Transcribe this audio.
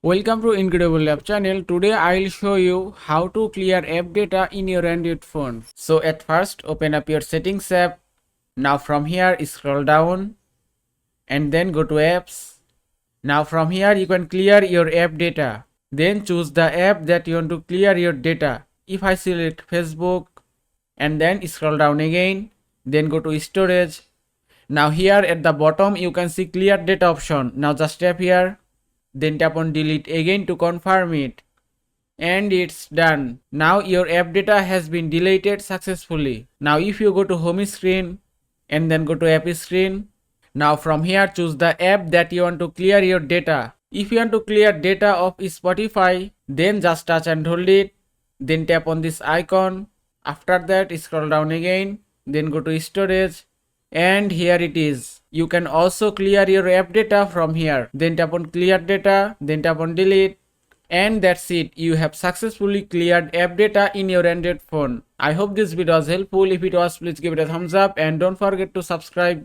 Welcome to Incredible Lab channel. Today I'll show you how to clear app data in your Android phone. So at first open up your settings app. Now from here scroll down and then go to apps. Now from here you can clear your app data. Then choose the app that you want to clear your data. If I select Facebook and then scroll down again, then go to storage. Now here at the bottom you can see clear data option. Now just tap here. Then tap on delete again to confirm it. And it's done. Now your app data has been deleted successfully. Now if you go to home screen and then go to app screen. Now from here choose the app that you want to clear your data. If you want to clear data of Spotify, then just touch and hold it. Then tap on this icon. After that scroll down again. Then go to storage. And here it is. You can also clear your app data from here. Then tap on clear data, then tap on delete. And that's it. You have successfully cleared app data in your Android phone. I hope this video was helpful. If it was, please give it a thumbs up and don't forget to subscribe.